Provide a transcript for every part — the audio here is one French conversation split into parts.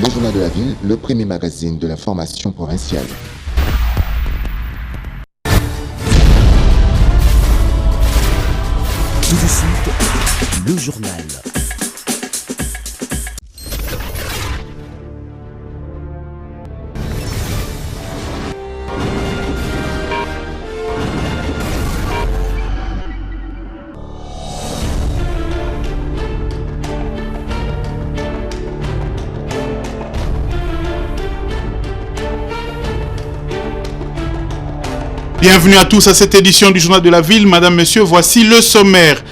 Le journal de la ville, le premier magazine de l'information provinciale. Tout de suite, le journal. Bienvenue à tous à cette édition du Journal de la Ville. Madame, Monsieur, voici le sommaire.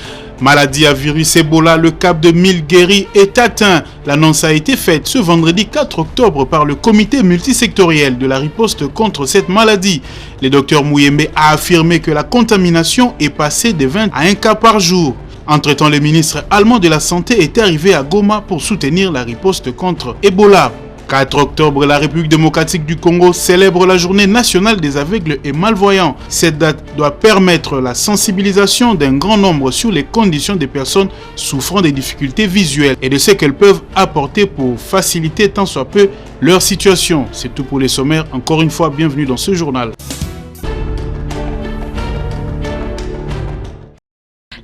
Maladie à virus Ebola, le cap de 1000 guéris est atteint. L'annonce a été faite ce vendredi 4 octobre par le comité multisectoriel de la riposte contre cette maladie. Le docteur Mouyembe a affirmé que la contamination est passée de 20 à 1 cas par jour. Entre-temps, le ministre allemand de la Santé est arrivé à Goma pour soutenir la riposte contre Ebola. 4 octobre, la République démocratique du Congo célèbre la journée nationale des aveugles et malvoyants. Cette date doit permettre la sensibilisation d'un grand nombre sur les conditions des personnes souffrant des difficultés visuelles et de ce qu'elles peuvent apporter pour faciliter tant soit peu leur situation. C'est tout pour les sommaires. Encore une fois, bienvenue dans ce journal.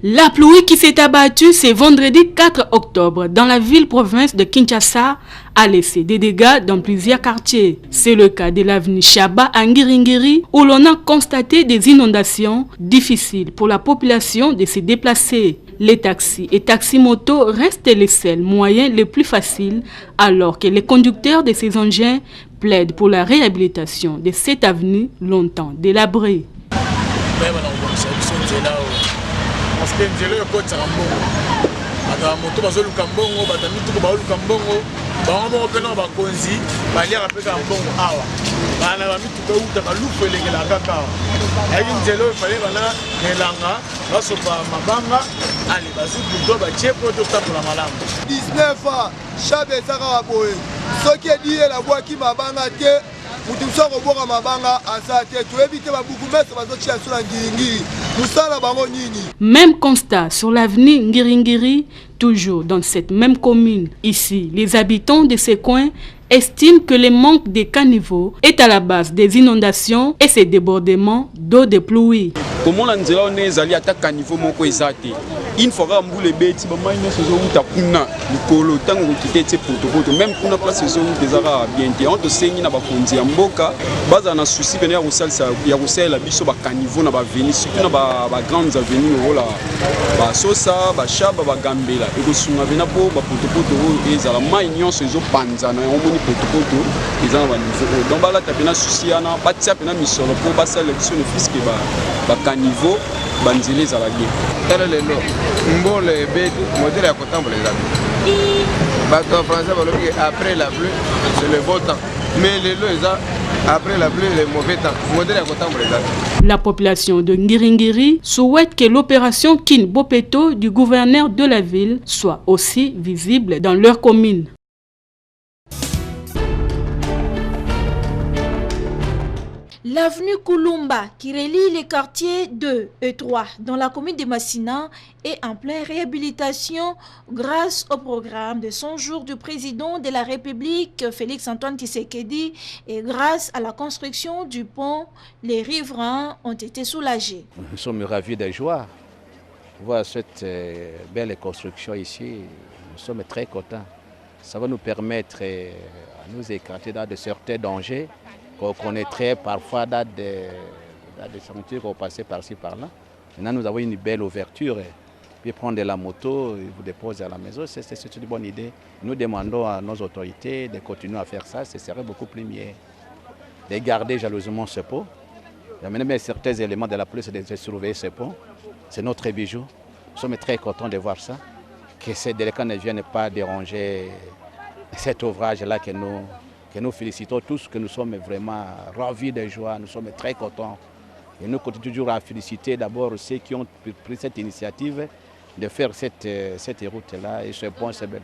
La pluie qui s'est abattue ce vendredi 4 octobre dans la ville-province de Kinshasa a laissé des dégâts dans plusieurs quartiers. C'est le cas de l'avenue Chaba à Ngiringiri où l'on a constaté des inondations difficiles pour la population de se déplacer. Les taxis et taxis-motos restent les seuls moyens les plus faciles alors que les conducteurs de ces engins plaident pour la réhabilitation de cette avenue longtemps délabrée. Parce que nzela yo kotsa mbongo ata moto bazoluka mbongo batamituko baoluka mbongo bango pena bakonzi balia peka mbongo awa bana bamituko utaka lufu elengela kaka ayi nzela yo fale bana melanga basopa mabanga ali bazuku do ba chepo to tapola malamu 19 ans chabe saka boye soki edie la boaki mabanga te. Même constat sur l'avenue Ngiringiri, toujours dans cette même commune. Ici, les habitants de ces coins estiment que le manque de caniveaux est à la base des inondations et ces débordements d'eau de pluie. Comment l'anzela ne zali attaque caniveau moko ezate. Une fois que vous les bêtes, vous avez une saison où vous avez le temps où vous avez poto même pour la saison où vous avez bien été. On te saigne na bakonzi ya mboka, baza na souci venir au sel ya la biso ba caniveau na ba venir surtout na ba grandes avenues ola ba sosa ba chaba ba gambela et ko sunga vena po ba poto ezala mai nyonso ezo panza na omoni poto ezana ba niveau donc bala tapena souci ana batia pena misolo po basala biso ne fiske ba caniveau banzile ezala bien. Elle est là. Bon, le bête, modèle à côté pour les amis. En français, après la pluie, c'est le beau temps. Mais les lots, après la pluie, le mauvais temps. Modèle à côté pour les amis. La population de Ngiringiri souhaite que l'opération Kin Bopeto du gouverneur de la ville soit aussi visible dans leur commune. L'avenue Kulumba, qui relie les quartiers 2 et 3 dans la commune de Massina, est en pleine réhabilitation grâce au programme de 100 jours du président de la République, Félix-Antoine Tshisekedi, et grâce à la construction du pont, les riverains ont été soulagés. Nous sommes ravis de joie. Voir cette belle construction ici, nous sommes très contents. Ça va nous permettre à nous écarter dans de certains dangers qu'on connaîtrait parfois dans des chantiers qu'on passait par-ci par-là. Maintenant, nous avons une belle ouverture. Puis prendre de la moto et vous déposer à la maison, c'est une bonne idée. Nous demandons à nos autorités de continuer à faire ça, ce serait beaucoup plus mieux. De garder jalousement ce pont. Il y a même certains éléments de la police de surveiller ce pont. C'est notre bijou. Nous sommes très contents de voir ça. Que ces délinquants ne viennent pas déranger cet ouvrage-là que nous félicitons tous, que nous sommes vraiment ravis de joie, nous sommes très contents. Et nous continuons toujours à féliciter d'abord ceux qui ont pris cette initiative de faire cette route-là et ce pont, c'est belle.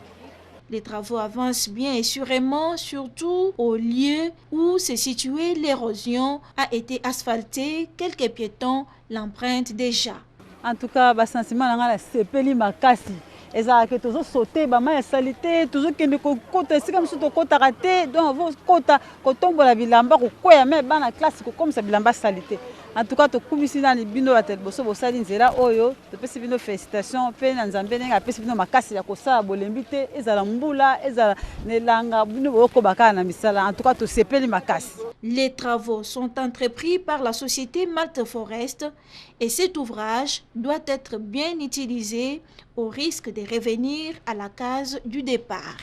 Les travaux avancent bien et sûrement, surtout au lieu où s'est située l'érosion a été asphaltée, quelques piétons l'empruntent déjà. En tout cas, le sentiment c'est peli makasi. ezalaka tozosaute bama ya salite tozokende kokota esika mosusu tokotaka te donc avokota kotombola bilamba kokwea me bana classe kokomisa bilamba salite. En tout cas tokumisi na bino bato liboso bosali nzela oyo topesi bino félicitation mpe na nzambe ndenge apesi bino makasi ya kosala bolembi te ezala mbula ezala nelanga bino bokobaka na misala. En tout cas tosepeli makasi. Les travaux sont entrepris par la société Malte Forest et cet ouvrage doit être bien utilisé au risque de revenir à la case du départ.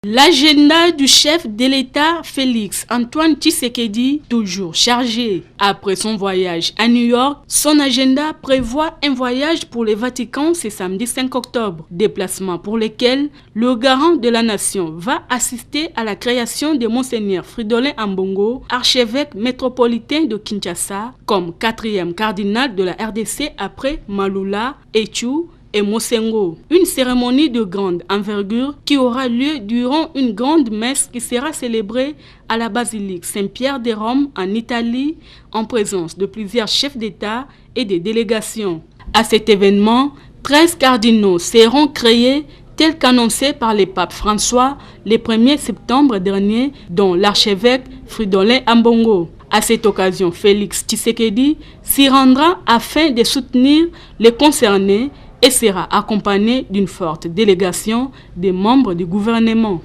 L'agenda du chef de l'État Félix Antoine Tshisekedi, toujours chargé. Après son voyage à New York, son agenda prévoit un voyage pour le Vatican ce samedi 5 octobre. Déplacement pour lequel le garant de la nation va assister à la création de Monseigneur Fridolin Ambongo, archevêque métropolitain de Kinshasa, comme 4e cardinal de la RDC après Malula, Etchou et Mosengo. Une cérémonie de grande envergure qui aura lieu durant une grande messe qui sera célébrée à la basilique Saint-Pierre de Rome en Italie en présence de plusieurs chefs d'État et des délégations. À cet événement, 13 cardinaux seront créés tel qu'annoncé par le pape François le 1er septembre dernier, dont l'archevêque Fridolin Ambongo. À cette occasion, Félix Tshisekedi s'y rendra afin de soutenir les concernés et sera accompagné d'une forte délégation des membres du gouvernement.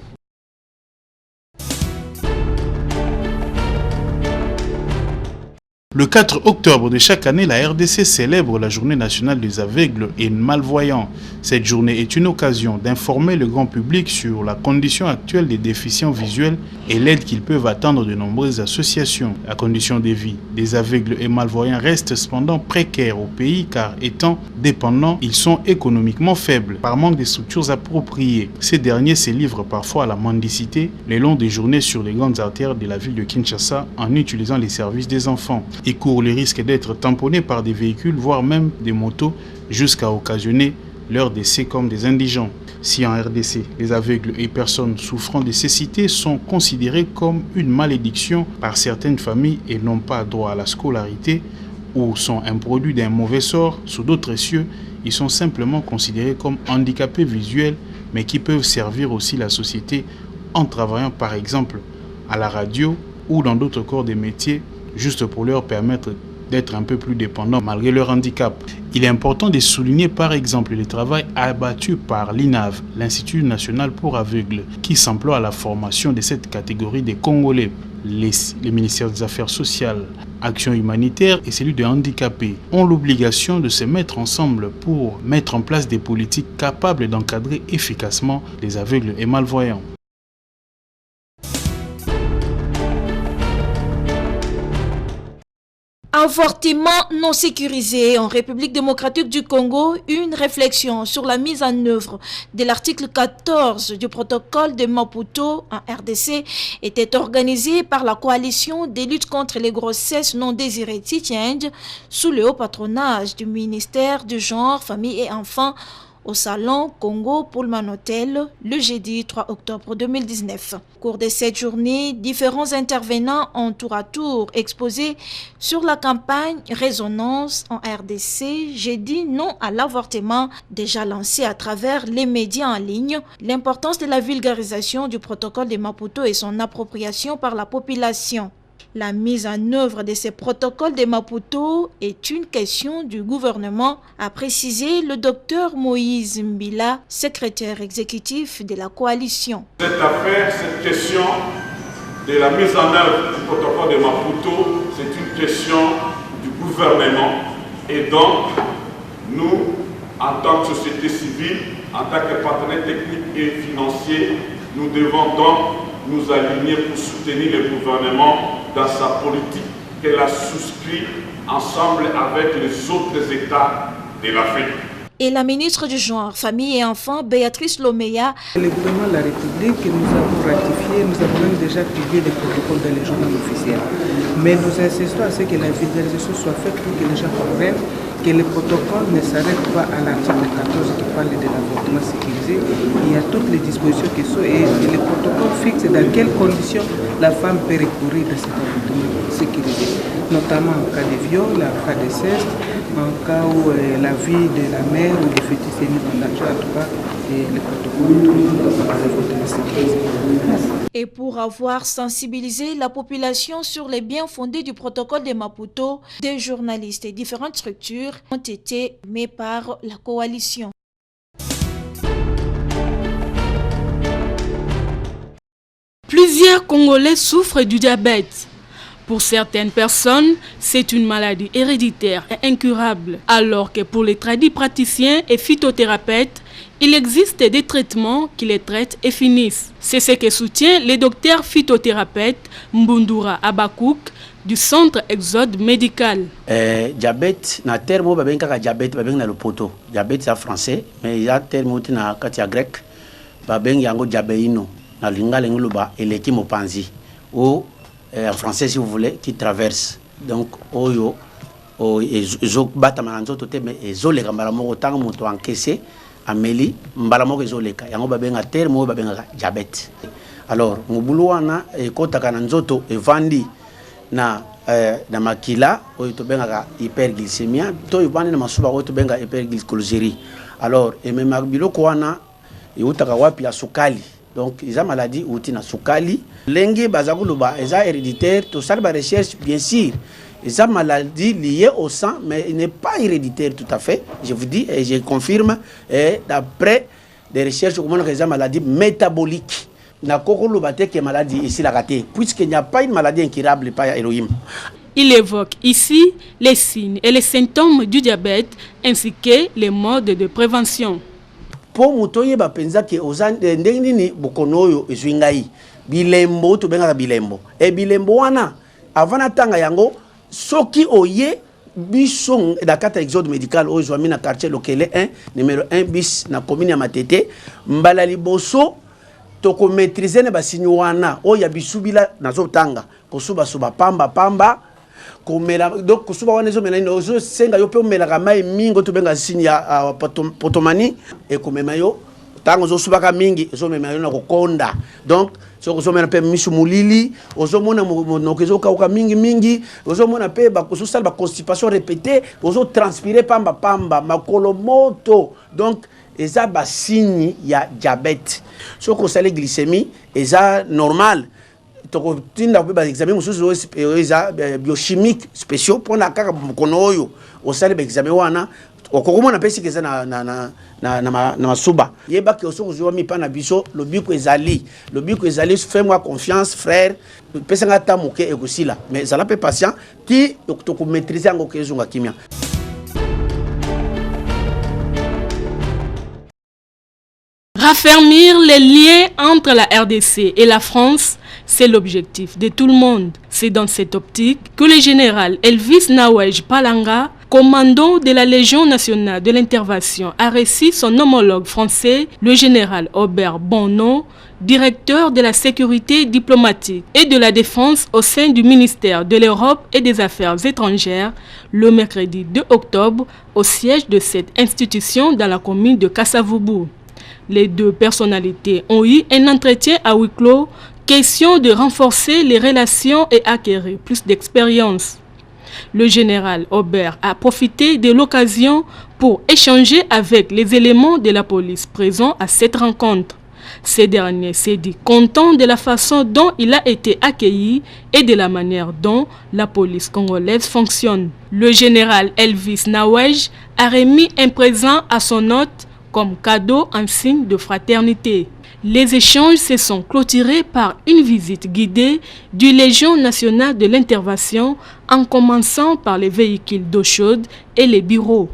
Le 4 octobre de chaque année, la RDC célèbre la journée nationale des aveugles et malvoyants. Cette journée est une occasion d'informer le grand public sur la condition actuelle des déficients visuels et l'aide qu'ils peuvent attendre de nombreuses associations. La condition de vie des aveugles et malvoyants reste cependant précaire au pays car étant dépendants, ils sont économiquement faibles par manque de structures appropriées. Ces derniers se livrent parfois à la mendicité le long des journées sur les grandes artères de la ville de Kinshasa en utilisant les services des enfants. Ils courent le risque d'être tamponnés par des véhicules, voire même des motos, jusqu'à occasionner leur décès comme des indigents. Si en RDC, les aveugles et personnes souffrant de cécité sont considérés comme une malédiction par certaines familles et n'ont pas droit à la scolarité ou sont un produit d'un mauvais sort, sous d'autres cieux, ils sont simplement considérés comme handicapés visuels, mais qui peuvent servir aussi la société en travaillant par exemple à la radio ou dans d'autres corps de métiers, juste pour leur permettre d'être un peu plus dépendants malgré leur handicap. Il est important de souligner par exemple le travail abattu par l'INAV, l'Institut national pour aveugles, qui s'emploie à la formation de cette catégorie des Congolais. Les ministères des Affaires sociales, Action humanitaire et celui des handicapés ont l'obligation de se mettre ensemble pour mettre en place des politiques capables d'encadrer efficacement les aveugles et malvoyants. Avortement non sécurisé en République démocratique du Congo, une réflexion sur la mise en œuvre de l'article 14 du protocole de Maputo en RDC était organisée par la coalition des luttes contre les grossesses non désirées Titienge sous le haut patronage du ministère du Genre, Famille et Enfants au salon Congo Pullman Hotel le jeudi 3 octobre 2019. Au cours de cette journée, différents intervenants ont tour à tour exposé sur la campagne Résonance en RDC, j'ai dit non à l'avortement, déjà lancée à travers les médias en ligne, l'importance de la vulgarisation du protocole de Maputo et son appropriation par la population. La mise en œuvre de ces protocoles de Maputo est une question du gouvernement, a précisé le docteur Moïse Mbila, secrétaire exécutif de la coalition. Cette affaire, cette question de la mise en œuvre du protocole de Maputo, c'est une question du gouvernement. Et donc, nous, en tant que société civile, en tant que partenaire technique et financier, nous devons donc nous aligner pour soutenir le gouvernement dans sa politique qu'elle a souscrit ensemble avec les autres États de l'Afrique. Et la ministre du Genre, Famille et Enfants, Béatrice Lomeya. Le gouvernement de la République, nous avons ratifié, nous avons même déjà publié des protocoles dans les journaux officiels. Mais nous insistons à ce que la vulgarisation soit faite pour que les gens comprennent que le protocole ne s'arrête pas à l'article 14 qui parle de l'avortement sécurisé. Il y a toutes les dispositions qui sont et le protocole fixe dans quelles conditions la femme peut recourir à cet avortement sécurisé, notamment en cas de viol, en cas de d'inceste, en cas où la vie de la mère ou du fœtus est mise en danger, en tout cas, le protocole sécurisé. Et pour avoir sensibilisé la population sur les biens fondés du protocole de Maputo, des journalistes et différentes structures ont été mis par la coalition. Plusieurs Congolais souffrent du diabète. Pour certaines personnes, c'est une maladie héréditaire et incurable, alors que pour les praticiens et phytothérapeutes, il existe des traitements qui les traitent et finissent. C'est ce que soutient le docteur phytothérapeute Mbundura Abakouk du centre Exode médical. Diabète, na terme babenga diabète babenga le poto. Diabète c'est français, mais il y a terme na katia grec babenga yango diabéino na lingala nguluba eleki mopanzi ou en français si vous voulez qui traverse. Donc oyo ezo bata mananzoto te mais ezoleka mbala moko tanga moto encaissé ameli mbala moko ezoleka yango babenga terme oyo babenga diabète. Alors mobulu wana ekotaka na nzoto evandi na makila oyo to benga hyperglycémia to evandi na masuba oyo to benga hyperglycémie. Alors emema biloko wana eutaka wapi ya sukali. Donc ils ont maladie ou tina sukali lengi bazakuluba eza héréditaire to salba recherche bien sûr ils ont maladie liée au sang mais il n'est pas héréditaire tout à fait, je vous dis et je confirme et d'après des recherches comment on a maladie métabolique na kokuluba te que maladie ici la raté puisqu'il n'y a pas une maladie incurable par Elohim. Il évoque ici les signes et les symptômes du diabète ainsi que les modes de prévention. Po mutoye bapenza ke ozande ndengini bokonoyo ezwingai bilembo to benga bilembo e bilembo wana avana tanga yango soki oye bisong da kata exode médical oyo na quartier lokele 1 numéro 1 bis na commune ya Matete mbala liboso to ko maîtriser ne basinyo wana oya bisubila nazo tanga kosuba suba pamba komela donc kusuba wana ezomela ino senga yo pe omela kamai mingo to benga sinya potomani e komema yo tango zo subaka mingi ezomema yo na kokonda donc so kozomela pe misu mulili ozomona monokezo kauka mingi ozomona pe ba kusala ba constipation répétée ozo transpirer pamba makolo moto donc eza ba signe ya diabète so ko sale glycémie eza normal. Tinda pe ba examen mususu eza biochimique spéciaux pour na kaka mukono oyo osali ba examen wana okokomona pesi keza na masuba yeba ke osokuziwa mi pana biso lobiko ezali fais-moi confiance frère pesa ngata moke ekosila mais zala pe patient ti to ko maîtriser ngo kezunga kimia. Raffermir les liens entre la RDC et la France, c'est l'objectif de tout le monde. C'est dans cette optique que le général Elvis Nawej Palanga, commandant de la Légion nationale de l'intervention, a reçu son homologue français, le général Aubert Bonneau, directeur de la sécurité diplomatique et de la défense au sein du ministère de l'Europe et des Affaires étrangères, le mercredi 2 octobre, au siège de cette institution dans la commune de Kassavubu. Les deux personnalités ont eu un entretien à huis clos, question de renforcer les relations et acquérir plus d'expérience. Le général Aubert a profité de l'occasion pour échanger avec les éléments de la police présents à cette rencontre. Ces derniers s'est dit content de la façon dont il a été accueilli et de la manière dont la police congolaise fonctionne. Le général Elvis Nawej a remis un présent à son hôte comme cadeau en signe de fraternité. Les échanges se sont clôturés par une visite guidée du Légion nationale de l'intervention en commençant par les véhicules d'eau chaude et les bureaux.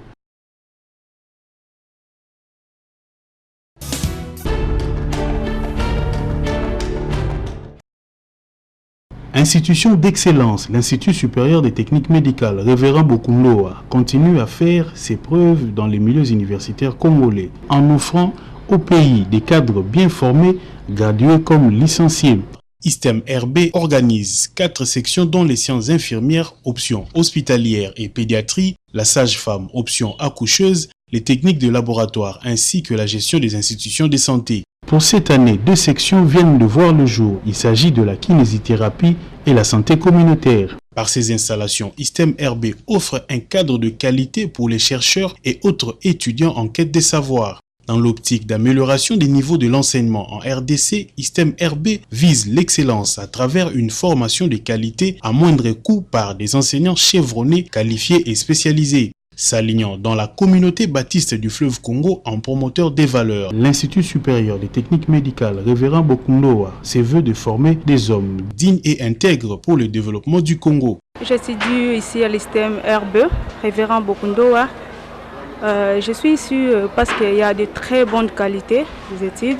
Institution d'excellence, l'Institut supérieur des techniques médicales, Révérend Bokunloa, continue à faire ses preuves dans les milieux universitaires congolais, en offrant au pays des cadres bien formés, gradués comme licenciés. ISTEM RB organise 4 sections dont les sciences infirmières, options hospitalières et pédiatrie, la sage-femme option accoucheuse, les techniques de laboratoire ainsi que la gestion des institutions de santé. Pour cette année, 2 sections viennent de voir le jour. Il s'agit de la kinésithérapie et la santé communautaire. Par ces installations, ISTEM RB offre un cadre de qualité pour les chercheurs et autres étudiants en quête des savoirs. Dans l'optique d'amélioration des niveaux de l'enseignement en RDC, ISTEM RB vise l'excellence à travers une formation de qualité à moindre coût par des enseignants chevronnés, qualifiés et spécialisés. S'alignant dans la communauté baptiste du fleuve Congo en promoteur des valeurs, l'Institut supérieur des techniques médicales Révérend Bokundoa se veut de former des hommes dignes et intègres pour le développement du Congo. J'étudie ici à l'ISTEM RB, Révérend Bokundoa. Je suis ici parce qu'il y a de très bonnes qualités des études.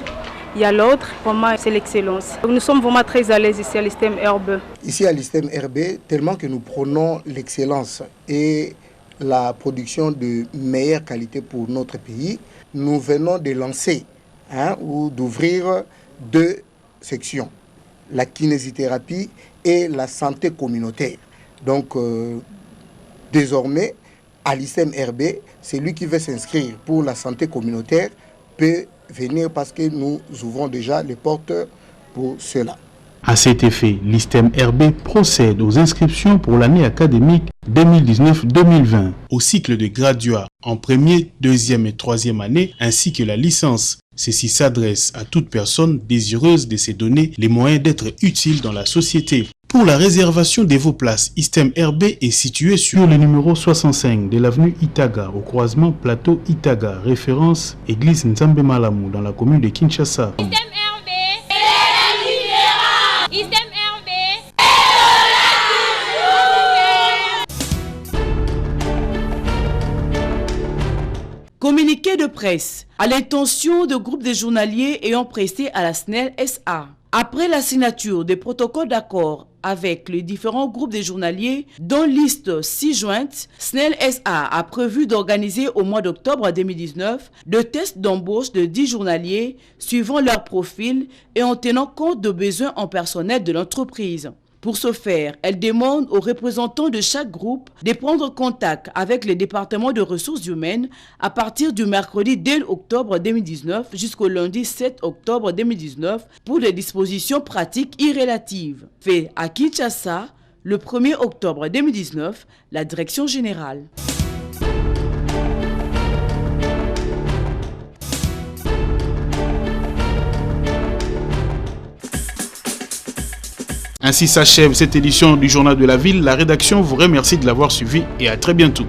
Il y a l'autre, vraiment c'est l'excellence. Nous sommes vraiment très à l'aise ici à l'ISTEM RB. Ici à l'ISTEM RB, tellement que nous prenons l'excellence et la production de meilleure qualité pour notre pays, nous venons de lancer ou d'ouvrir 2 sections, la kinésithérapie et la santé communautaire. Donc désormais, à l'ISTEM RB, celui qui veut s'inscrire pour la santé communautaire peut venir parce que nous ouvrons déjà les portes pour cela. À cet effet, l'ISTEM RB procède aux inscriptions pour l'année académique 2019-2020 au cycle de graduat en première, deuxième et troisième année ainsi que la licence. Ceci s'adresse à toute personne désireuse de se donner les moyens d'être utile dans la société. Pour la réservation de vos places, ISTEM RB est situé sur le numéro 65 de l'avenue Itaga, au croisement Plateau Itaga, référence Église Nzambe Malamu dans la commune de Kinshasa. Communiqué de presse à l'intention de groupes de journaliers ayant prêté à la SNEL SA. Après la signature des protocoles d'accord avec les différents groupes de journaliers, dont liste 6 jointes, SNEL SA a prévu d'organiser au mois d'octobre 2019 de tests d'embauche de 10 journaliers suivant leur profil et en tenant compte de besoins en personnel de l'entreprise. Pour ce faire, elle demande aux représentants de chaque groupe de prendre contact avec le département de ressources humaines à partir du mercredi 2 octobre 2019 jusqu'au lundi 7 octobre 2019 pour des dispositions pratiques et relatives. Fait à Kinshasa, le 1er octobre 2019, la direction générale. Ainsi s'achève cette édition du Journal de la Ville. La rédaction vous remercie de l'avoir suivi et à très bientôt.